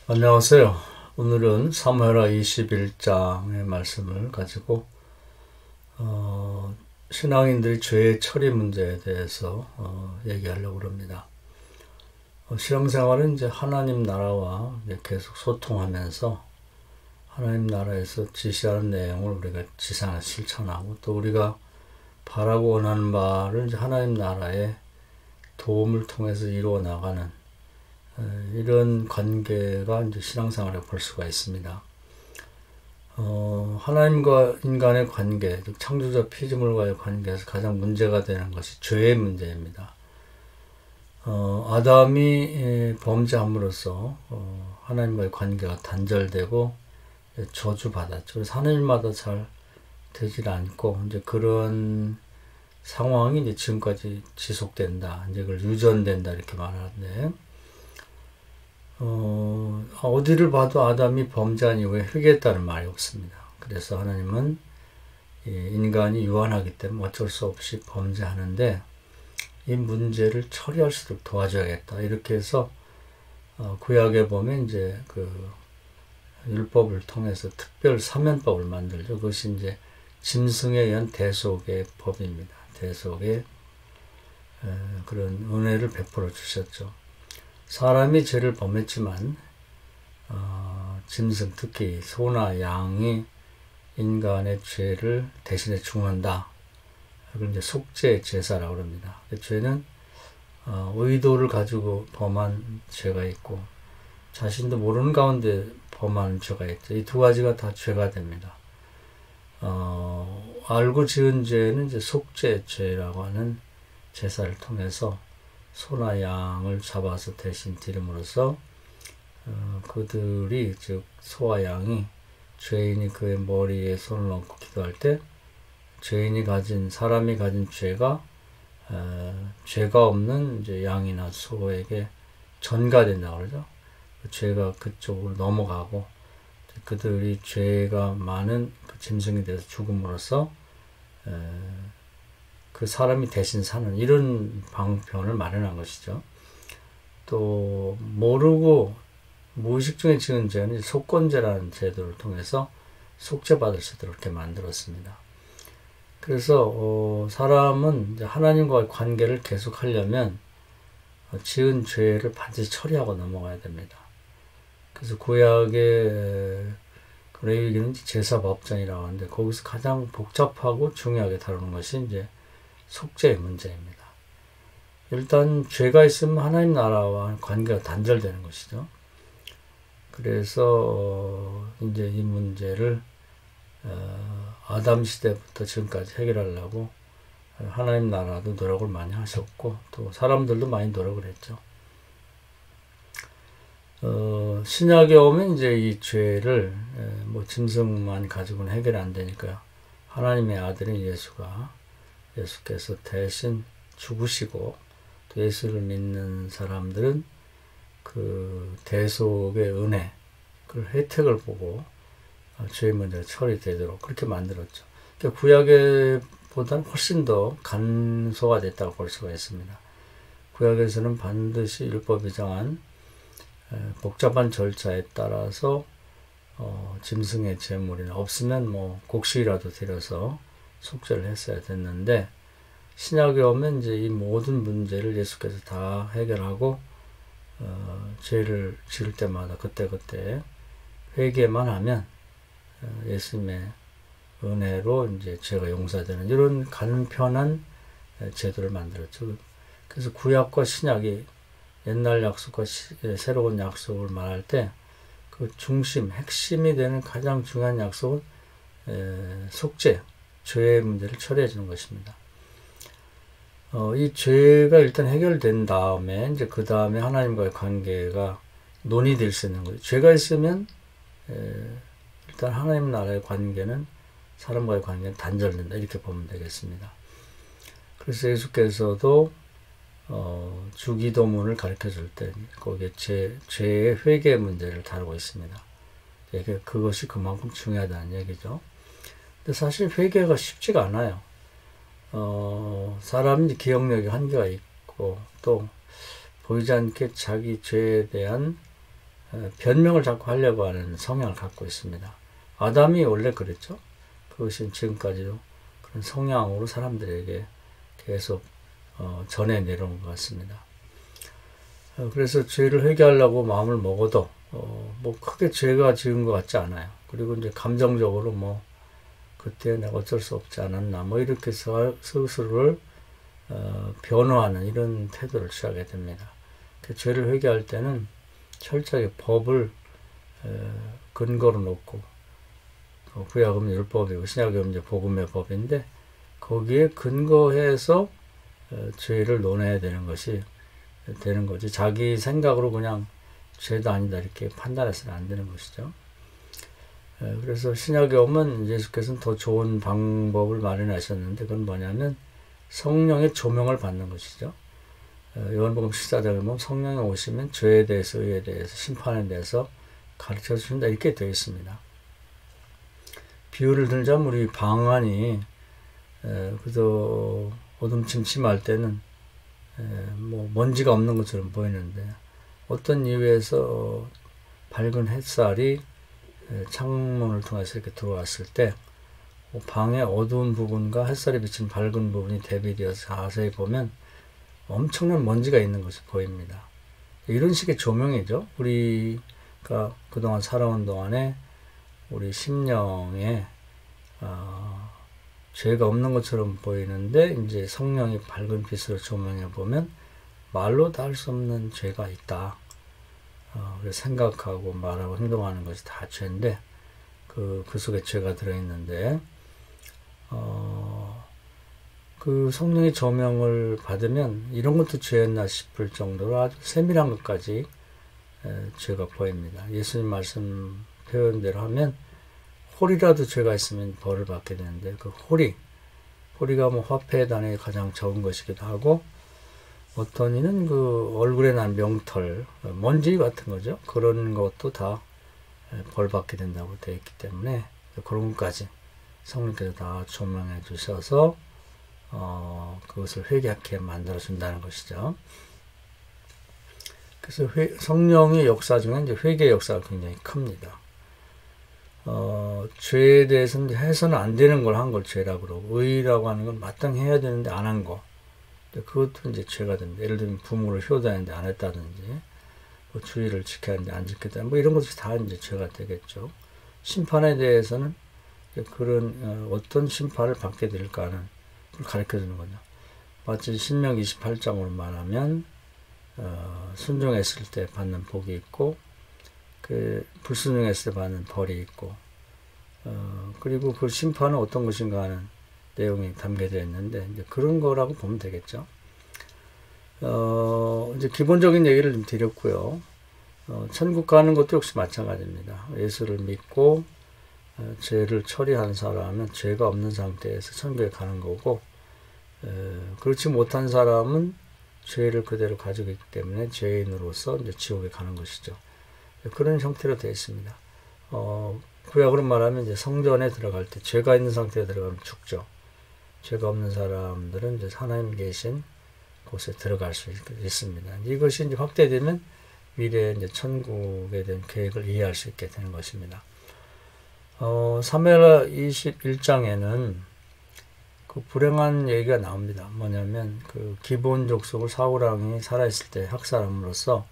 안녕하세요. 오늘은 사무엘하 21장의 말씀을 가지고 신앙인들의 죄의 처리 문제에 대해서 얘기하려고 합니다. 신앙생활은 이제 하나님 나라와 이제 계속 소통하면서 하나님 나라에서 지시하는 내용을 우리가 지상에 실천하고, 또 우리가 바라고 원하는 바를 이제 하나님 나라의 도움을 통해서 이루어 나가는 이런 관계가 이제 신앙생활에 볼 수가 있습니다. 하나님과 인간의 관계, 즉 창조자 피조물과의 관계에서 가장 문제가 되는 것이 죄의 문제입니다. 아담이 범죄함으로써 하나님과의 관계가 단절되고 저주받았죠. 그래서 하늘마다 잘 되질 않고, 이제 그런 상황이 이제 지금까지 지속된다, 이제 그걸 유전된다 이렇게 말하는데, 어디를 봐도 아담이 범죄한 이후에 회개했다는 말이 없습니다. 그래서 하나님은 인간이 유한하기 때문에 어쩔 수 없이 범죄하는데, 이 문제를 처리할 수 있도록 도와줘야겠다, 이렇게 해서 구약에 보면 이제 그 율법을 통해서 특별 사면법을 만들죠. 그것이 이제 짐승에 의한 대속의 법입니다. 대속의 그런 은혜를 베풀어 주셨죠. 사람이 죄를 범했지만 짐승, 특히 소나 양이 인간의 죄를 대신해 중한다. 그걸 이제 속죄 제사라고 합니다. 죄는 의도를 가지고 범한 죄가 있고, 자신도 모르는 가운데 범한 죄가 있죠. 이 두 가지가 다 죄가 됩니다. 알고 지은 죄는 이제 속죄 죄라고 하는 제사를 통해서 소나 양을 잡아서 대신 드림으로써 그들이, 즉 소와 양이, 죄인이 그의 머리에 손을 얹고 기도할 때 사람이 가진 죄가 죄가 없는 이제 양이나 소에게 전가된다고 그러죠. 죄가 그쪽으로 넘어가고, 그들이 죄가 많은 그 짐승이 돼서 죽음으로써 그 사람이 대신 사는 이런 방편을 마련한 것이죠. 또 모르고 무의식 중에 지은 죄는 속건제라는 제도를 통해서 속죄받을 수 있도록 이렇게 만들었습니다. 그래서 사람은 이제 하나님과의 관계를 계속하려면 지은 죄를 반드시 처리하고 넘어가야 됩니다. 그래서 구약의 레위기는 제사법전이라고 하는데, 거기서 가장 복잡하고 중요하게 다루는 것이 이제 속죄의 문제입니다. 일단 죄가 있으면 하나님 나라와 관계가 단절되는 것이죠. 그래서 이제 이 문제를 아담 시대부터 지금까지 해결하려고 하나님 나라도 노력을 많이 하셨고, 또 사람들도 많이 노력을 했죠. 신약에 오면 이제 이 죄를 짐승만 가지고는 해결이 안 되니까요. 하나님의 아들인 예수께서 대신 죽으시고, 또 예수를 믿는 사람들은 그 대속의 은혜, 그 혜택을 보고 죄의 문제가 처리되도록 그렇게 만들었죠. 그러니까 구약보다는 훨씬 더 간소화됐다고 볼 수가 있습니다. 구약에서는 반드시 율법이 정한 복잡한 절차에 따라서 짐승의 제물이나 없으면 곡식이라도 드려서 속죄를 했어야 됐는데, 신약에 오면 이제 이 모든 문제를 예수께서 다 해결하고 죄를 지을 때마다 그때그때 회개만 하면 예수님의 은혜로 이제 죄가 용서되는 이런 간편한 제도를 만들었죠. 그래서 구약과 신약이 옛날 약속과 새로운 약속을 말할 때 그 중심, 핵심이 되는 가장 중요한 약속은 속죄, 죄의 문제를 처리해 주는 것입니다. 이 죄가 일단 해결된 다음에 이제 그 다음에 하나님과의 관계가 논의될 수 있는 거죠. 죄가 있으면 일단 하나님 나라의 관계는, 사람과의 관계는 단절된다, 이렇게 보면 되겠습니다. 그래서 예수께서도 주기도문을 가르쳐 줄 때 거기에 죄의 회개 문제를 다루고 있습니다. 그것이 그만큼 중요하다는 얘기죠. 근데 사실 회개가 쉽지가 않아요. 사람이 기억력이 한계가 있고, 또 보이지 않게 자기 죄에 대한 변명을 자꾸 하려고 하는 성향을 갖고 있습니다. 아담이 원래 그랬죠. 그것이 지금까지도 그런 성향으로 사람들에게 계속 전해 내려온 것 같습니다. 그래서 죄를 회개하려고 마음을 먹어도 뭐 크게 죄가 지은 것 같지 않아요. 그리고 이제 감정적으로 뭐 그때 내가 어쩔 수 없지 않았나 뭐 이렇게 스스로를 변호하는 이런 태도를 취하게 됩니다. 그 죄를 회개할 때는 철저히 법을 근거로 놓고 구약은 율법이고 신약은 이제 복음의 법인데 거기에 근거해서 죄를 논해야 되는 거지 자기 생각으로 그냥 죄도 아니다 이렇게 판단해서는 안 되는 것이죠. 그래서 신약에 오면 예수께서는 더 좋은 방법을 마련하셨는데 그건 뭐냐면 성령의 조명을 받는 것이죠. 요한복음 14장에 보면 성령이 오시면 죄에 대해서 의에 대해서 심판에 대해서 가르쳐 주신다 이렇게 되어 있습니다. 비유를 들자면 우리 방 안이 그저 어둠침침할 때는 뭐 먼지가 없는 것처럼 보이는데 어떤 이유에서 밝은 햇살이 창문을 통해서 이렇게 들어왔을 때 방의 어두운 부분과 햇살이 비친 밝은 부분이 대비되어서 자세히 보면 엄청난 먼지가 있는 것이 보입니다. 이런 식의 조명이죠. 우리가 그동안 살아온 동안에 우리 심령에 죄가 없는 것처럼 보이는데 이제 성령이 밝은 빛으로 조명해 보면 말로 다 할 수 없는 죄가 있다. 그래서 생각하고 말하고 행동하는 것이 다 죄인데 그 속에 죄가 들어있는데 그 성령의 조명을 받으면 이런 것도 죄였나 싶을 정도로 아주 세밀한 것까지 죄가 보입니다. 예수님 말씀 표현대로 하면 홀이라도 죄가 있으면 벌을 받게 되는데 그 홀이가 뭐 화폐의 단위에 가장 적은 것이기도 하고 어떤 이는 그 얼굴에 난 명털, 먼지 같은 거죠. 그런 것도 다 벌 받게 된다고 되어 있기 때문에 그런 것까지 성령께서 다 조명해 주셔서 그것을 회개하게 만들어 준다는 것이죠. 그래서 성령의 역사 중에 이제 회개 역사가 굉장히 큽니다. 죄에 대해서는 해서는 안 되는 걸 한 걸 죄라고 그러고 의라고 하는 건 마땅히 해야 되는데 안 한 거. 그것도 이제 죄가 됩니다. 예를 들면 부모를 효도하는데 안 했다든지 뭐 주의를 지켜야 하는데 안 지켰다. 뭐 이런 것이 다 이제 죄가 되겠죠. 심판에 대해서는 그런 어떤 심판을 받게 될까 하는 걸 가르쳐 주는 거죠. 마치 신명 28장으로 말하면 순종했을 때 받는 복이 있고 그 불순종했을 때 받는 벌이 있고 그리고 그 심판은 어떤 것인가 하는 내용이 담겨져 있는데 이제 그런 거라고 보면 되겠죠. 이제 기본적인 얘기를 좀 드렸고요. 천국 가는 것도 역시 마찬가지입니다. 예수를 믿고 죄를 처리한 사람은 죄가 없는 상태에서 천국에 가는 거고 그렇지 못한 사람은 죄를 그대로 가지고 있기 때문에 죄인으로서 이제 지옥에 가는 것이죠. 그런 형태로 되어 있습니다. 구약으로 말하면 이제 성전에 들어갈 때 죄가 있는 상태에 들어가면 죽죠. 죄가 없는 사람들은 이제 하나님 계신 곳에 들어갈 수 있습니다. 이것이 이제 확대되면 미래에 이제 천국에 대한 계획을 이해할 수 있게 되는 것입니다. 사무엘하 21장에는 그 불행한 얘기가 나옵니다. 뭐냐면 그 기브온 족속을 사울왕이 살아있을 때 학살함으로써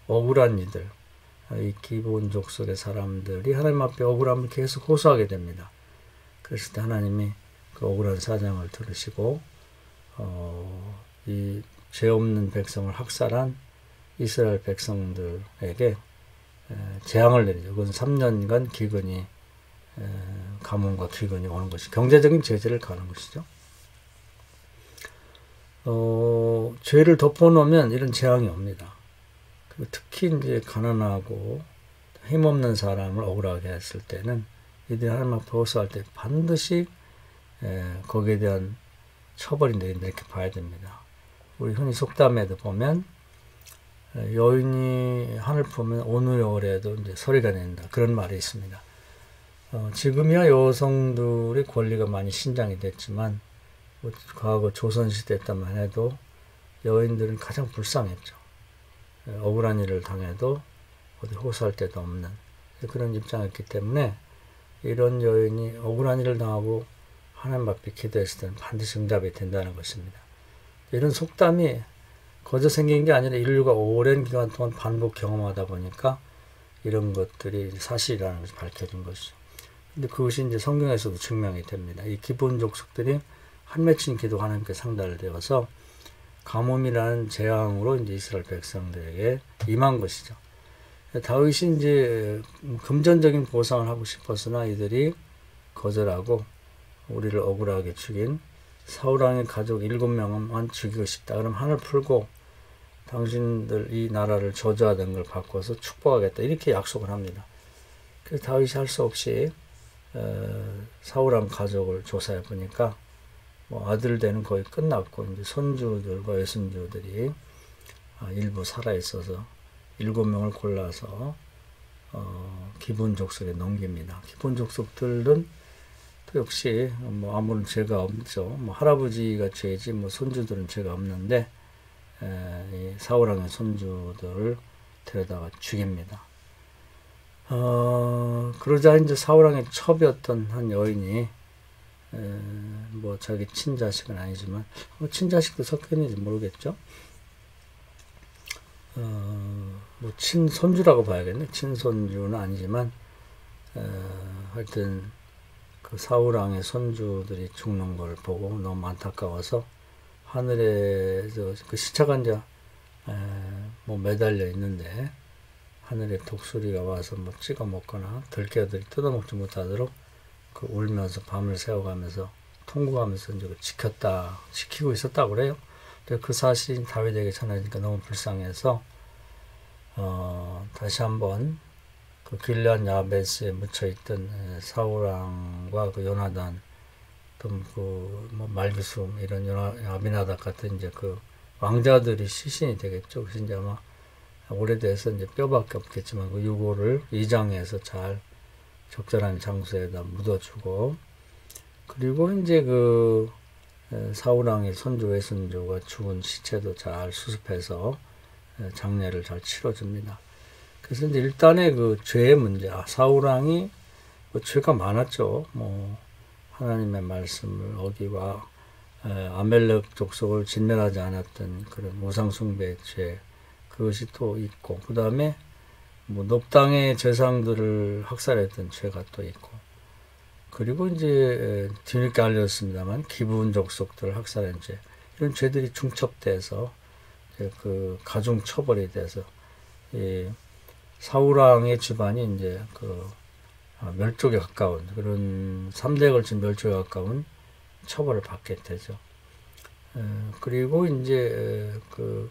억울한 이들, 이 기브온 족속의 사람들이 하나님 앞에 억울함을 계속 호소하게 됩니다. 그랬을 때 하나님이 그 억울한 사정을 들으시고 이 죄 없는 백성을 학살한 이스라엘 백성들에게 재앙을 내리죠. 그건 3년간 기근이 가뭄과 기근이 오는 것이 경제적인 제재를 가는 것이죠. 죄를 덮어놓으면 이런 재앙이 옵니다. 특히 이제 가난하고 힘없는 사람을 억울하게 했을 때는 이들이 하나님 앞에 호소할 때 반드시 거기에 대한 처벌이 내린다 이렇게 봐야 됩니다. 우리 흔히 속담에도 보면 여인이 하늘 보면 오늘 오래도 이제 소리가 낸다 그런 말이 있습니다. 지금이야 여성들의 권리가 많이 신장이 됐지만 과거 조선시대 때만 해도 여인들은 가장 불쌍했죠. 억울한 일을 당해도 어디 호소할 데도 없는 그런 입장이었기 때문에 이런 여인이 억울한 일을 당하고 하나님 앞에 기도했을 때는 반드시 응답이 된다는 것입니다. 이런 속담이 거저 생긴 게 아니라 인류가 오랜 기간 동안 반복 경험하다 보니까 이런 것들이 사실이라는 것이 밝혀진 것이죠. 근데 그것이 이제 성경에서도 증명이 됩니다. 이 기본 족속들이 한 맺힌 기도가 하나님께 상달되어서 가뭄이라는 재앙으로 이제 이스라엘 백성들에게 임한 것이죠. 다윗이 이제 금전적인 보상을 하고 싶었으나 이들이 거절하고 우리를 억울하게 죽인 사울왕의 가족 7명만 죽이고 싶다. 그럼 한을 풀고 당신들 이 나라를 저주하던 걸 바꿔서 축복하겠다. 이렇게 약속을 합니다. 그래서 다윗이 할 수 없이 사울왕 가족을 조사해 보니까 뭐 아들들은 거의 끝났고 이제 손주들과 외손주들이 일부 살아 있어서 7명을 골라서 기본 족속에 넘깁니다. 기본 족속들은 또 역시 뭐 아무런 죄가 없죠. 뭐 할아버지가 죄지 뭐 손주들은 죄가 없는데 이 사울왕의 손주들을 데려다가 죽입니다. 그러자 이제 사울왕의 첩이었던 한 여인이 뭐 자기 친자식은 아니지만 뭐 친자식도 섞여 있는지 모르겠죠. 뭐 친손주라고 봐야겠네. 친손주는 아니지만 하여튼 그 사울왕의 손주들이 죽는 걸 보고 너무 안타까워서 하늘에서 그 시체가 이제 뭐 매달려 있는데 하늘에 독수리가 와서 뭐 찍어 먹거나 들깨들이 뜯어먹지 못하도록 그 울면서 밤을 새워가면서 통곡하면서 이제 지키고 있었다고 그래요. 그 사실이 다윗에게 전해지니까 너무 불쌍해서 다시 한번 그 길르앗 야베스에 묻혀있던 사울왕과 그 요나단 또 뭐 말기숨 이런 아비나답 같은 이제 그 왕자들이 시신이 되겠죠. 그래서 이제 아마 오래돼서 이제 뼈밖에 없겠지만 그 유골을 이장해서 잘 적절한 장소에다 묻어주고 그리고 이제 그 사울왕의 손주 외손주가 죽은 시체도 잘 수습해서 장례를 잘 치러줍니다. 그래서 이제 일단의 그 죄의 문제, 사울왕이 뭐 죄가 많았죠. 뭐 하나님의 말씀을 어기와 아멜렉 족속을 진멸하지 않았던 그런 우상 숭배의 죄, 그것이 또 있고, 그 다음에 뭐 높당의 제상들을 학살했던 죄가 또 있고, 그리고 이제 뒤늦게 알려졌습니다만 기브온 족속들을 학살한 죄, 이런 죄들이 중첩돼서 그 가중 처벌이 돼서 이 사울왕의 집안이 이제 그 멸족에 가까운 그런 3대에 걸친 멸족에 가까운 처벌을 받게 되죠. 그리고 이제 그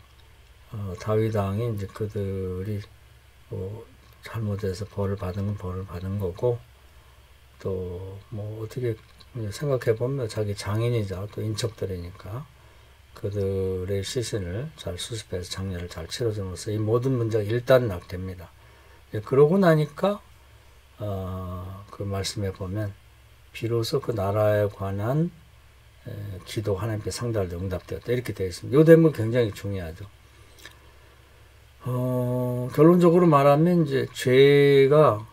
다윗 왕이 이제 그들이 뭐 잘못해서 벌을 받은 건 벌을 받은 거고 또 뭐 어떻게 생각해 보면 자기 장인이자 또 인척들이니까 그들의 시신을 잘 수습해서 장례를 잘 치러줌으로써 이 모든 문제가 일단 낙됩니다. 그러고 나니까 그 말씀에 보면 비로소 그 나라에 관한 기도 하나님께 상달되 응답되었다 이렇게 되어 있습니다. 이 대목이 굉장히 중요하죠. 결론적으로 말하면 이제 죄가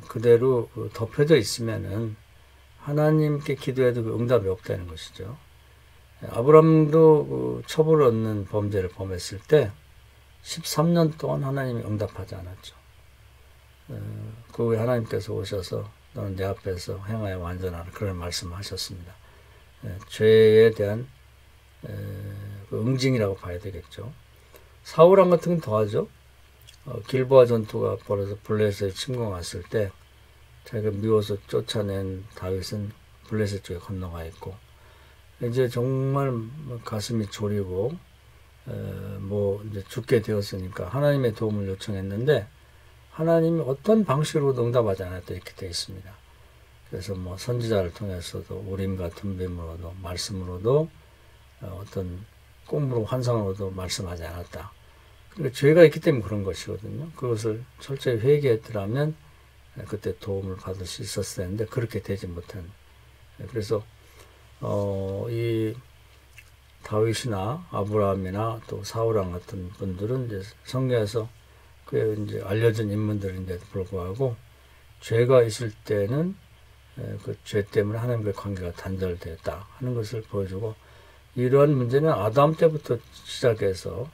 그대로 덮여져 있으면은 하나님께 기도해도 그 응답이 없다는 것이죠. 아브라함도 그 첩을 얻는 범죄를 범했을 때 13년 동안 하나님이 응답하지 않았죠. 그 후에 하나님께서 오셔서 너는 내 앞에서 행하여 완전하라 그런 말씀하셨습니다. 죄에 대한 그 응징이라고 봐야 되겠죠. 사울왕 같은 건 더하죠. 길보아 전투가 벌어서 블레셋에 침공 왔을 때 자기가 미워서 쫓아낸 다윗은 블레셋 쪽에 건너가 있고 이제 정말 가슴이 졸이고 뭐 이제 죽게 되었으니까 하나님의 도움을 요청했는데 하나님이 어떤 방식으로도 응답하지 않았다 이렇게 되어 있습니다. 그래서 뭐 선지자를 통해서도 우림과 tum빔으로도 말씀으로도 어떤 꿈으로 환상으로도 말씀하지 않았다. 그러니까 죄가 있기 때문에 그런 것이거든요. 그것을 철저히 회개했더라면 그때 도움을 받을 수 있었을 텐데 그렇게 되지 못한. 그래서 이 다윗이나 아브라함이나 또 사울왕 같은 분들은 이제 성경에서 그 이제 알려진 인물들인데도 불구하고 죄가 있을 때는 그 죄 때문에 하나님과의 관계가 단절됐다 하는 것을 보여주고, 이러한 문제는 아담 때부터 시작해서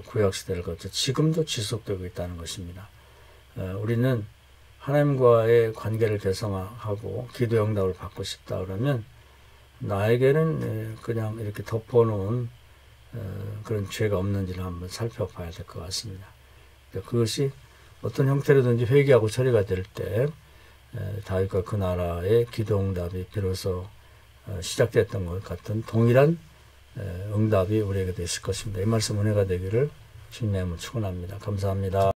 구약시대를 거쳐 지금도 지속되고 있다는 것입니다. 우리는 하나님과의 관계를 개성하고 기도 응답을 받고 싶다 그러면 나에게는 그냥 이렇게 덮어놓은 그런 죄가 없는지를 한번 살펴봐야 될 것 같습니다. 그것이 어떤 형태로든지 회개하고 처리가 될 때 다윗과 그 나라의 기도 응답이 비로소 시작됐던 것 같은 동일한 응답이 우리에게 있을 것입니다. 이 말씀 은혜가 되기를 주님의 이름으로 축원합니다. 감사합니다.